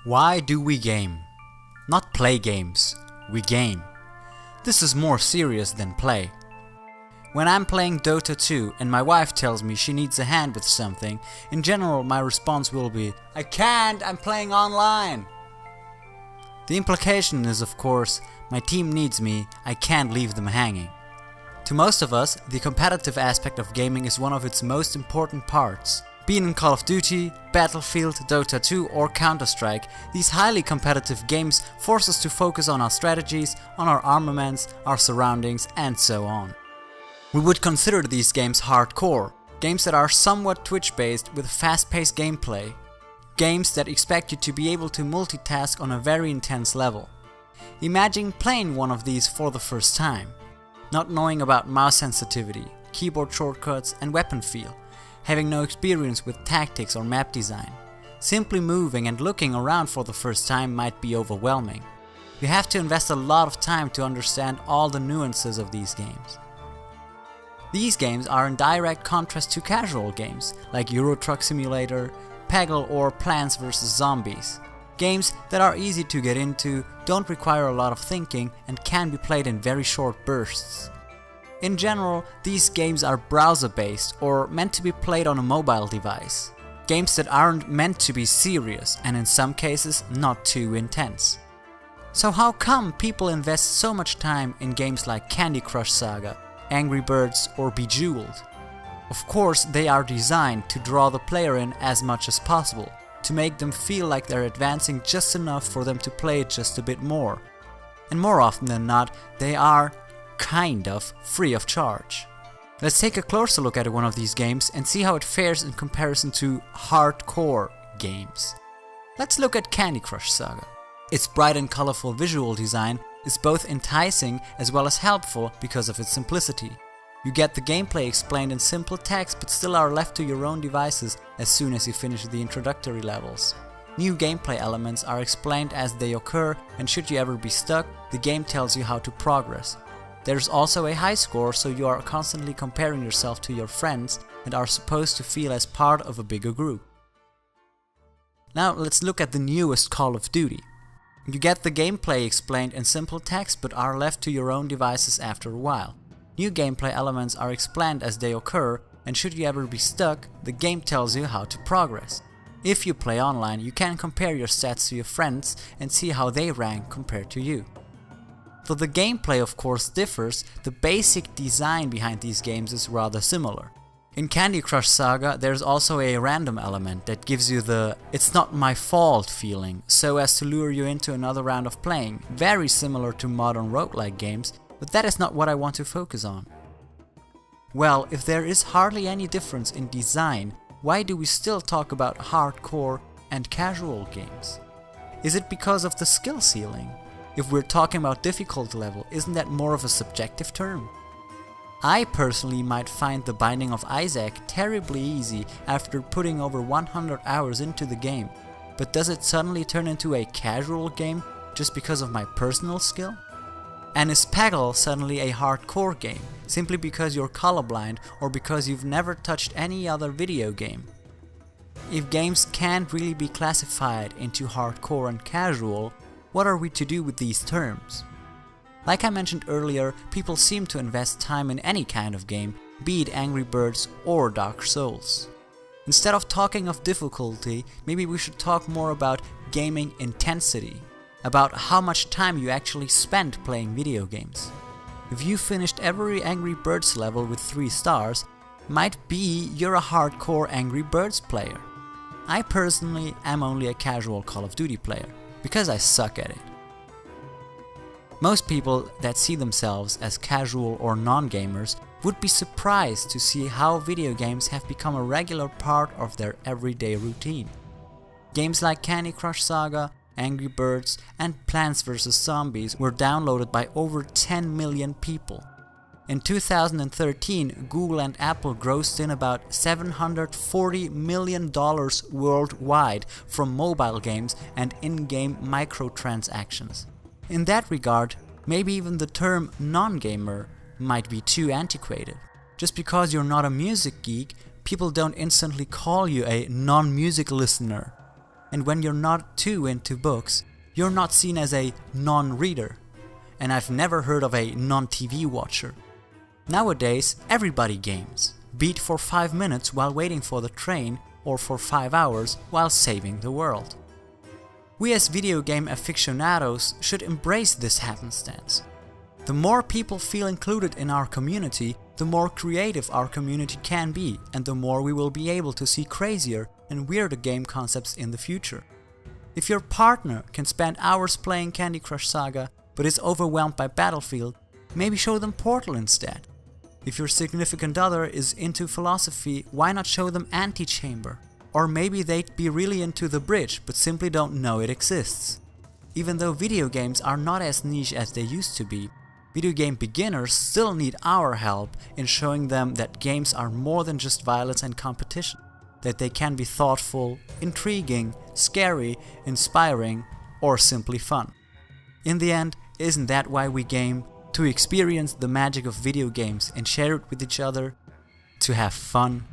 Why do we game? Not play games, we game. This is more serious than play. When I'm playing Dota 2 and my wife tells me she needs a hand with something, in general my response will be, "I can't, I'm playing online." The implication is, of course, my team needs me, I can't leave them hanging. To most of us, the competitive aspect of gaming is one of its most important parts. Being in Call of Duty, Battlefield, Dota 2 or Counter-Strike, these highly competitive games force us to focus on our strategies, on our armaments, our surroundings and so on. We would consider these games hardcore, games that are somewhat Twitch-based with fast-paced gameplay, games that expect you to be able to multitask on a very intense level. Imagine playing one of these for the first time, not knowing about mouse sensitivity, keyboard shortcuts and weapon feel, having no experience with tactics or map design. Simply moving and looking around for the first time might be overwhelming. You have to invest a lot of time to understand all the nuances of these games. These games are in direct contrast to casual games like Euro Truck Simulator, Peggle or Plants vs Zombies. Games that are easy to get into, don't require a lot of thinking and can be played in very short bursts. In general, these games are browser-based or meant to be played on a mobile device. Games that aren't meant to be serious and in some cases not too intense. So how come people invest so much time in games like Candy Crush Saga, Angry Birds or Bejeweled? Of course, they are designed to draw the player in as much as possible, to make them feel like they're advancing just enough for them to play it just a bit more. And more often than not, they are kind of free of charge. Let's take a closer look at one of these games and see how it fares in comparison to hardcore games. Let's look at Candy Crush Saga. Its bright and colorful visual design is both enticing as well as helpful because of its simplicity. You get the gameplay explained in simple text but still are left to your own devices as soon as you finish the introductory levels. New gameplay elements are explained as they occur, and should you ever be stuck, the game tells you how to progress. There's also a high score, so you are constantly comparing yourself to your friends and are supposed to feel as part of a bigger group. Now let's look at the newest Call of Duty. You get the gameplay explained in simple text but are left to your own devices after a while. New gameplay elements are explained as they occur, and should you ever be stuck, the game tells you how to progress. If you play online, you can compare your stats to your friends and see how they rank compared to you. Though the gameplay of course differs, the basic design behind these games is rather similar. In Candy Crush Saga, there's also a random element that gives you the "it's not my fault" feeling, so as to lure you into another round of playing, very similar to modern roguelike games, but that is not what I want to focus on. Well, if there is hardly any difference in design, why do we still talk about hardcore and casual games? Is it because of the skill ceiling? If we're talking about difficulty level, isn't that more of a subjective term? I personally might find The Binding of Isaac terribly easy after putting over 100 hours into the game, but does it suddenly turn into a casual game just because of my personal skill? And is Peggle suddenly a hardcore game, simply because you're colorblind or because you've never touched any other video game? If games can't really be classified into hardcore and casual, what are we to do with these terms? Like I mentioned earlier, people seem to invest time in any kind of game, be it Angry Birds or Dark Souls. Instead of talking of difficulty, maybe we should talk more about gaming intensity, about how much time you actually spend playing video games. If you finished every Angry Birds level with 3 stars, might be you're a hardcore Angry Birds player. I personally am only a casual Call of Duty player, because I suck at it. Most people that see themselves as casual or non-gamers would be surprised to see how video games have become a regular part of their everyday routine. Games like Candy Crush Saga, Angry Birds and Plants vs Zombies were downloaded by over 10 million people. In 2013, Google and Apple grossed in about $740 million worldwide from mobile games and in-game microtransactions. In that regard, maybe even the term non-gamer might be too antiquated. Just because you're not a music geek, people don't instantly call you a non-music listener. and when you're not too into books, you're not seen as a non-reader. And I've never heard of a non-TV watcher. Nowadays, everybody games, be it for 5 minutes while waiting for the train or for 5 hours while saving the world. We as video game aficionados should embrace this happenstance. The more people feel included in our community, the more creative our community can be, and the more we will be able to see crazier and weirder game concepts in the future. If your partner can spend hours playing Candy Crush Saga but is overwhelmed by Battlefield, maybe show them Portal instead. If your significant other is into philosophy, why not show them Antichamber? Or maybe they'd be really into The Bridge but simply don't know it exists. Even though video games are not as niche as they used to be, video game beginners still need our help in showing them that games are more than just violence and competition, that they can be thoughtful, intriguing, scary, inspiring, or simply fun. In the end, isn't that why we game? To experience the magic of video games and share it with each other, to have fun.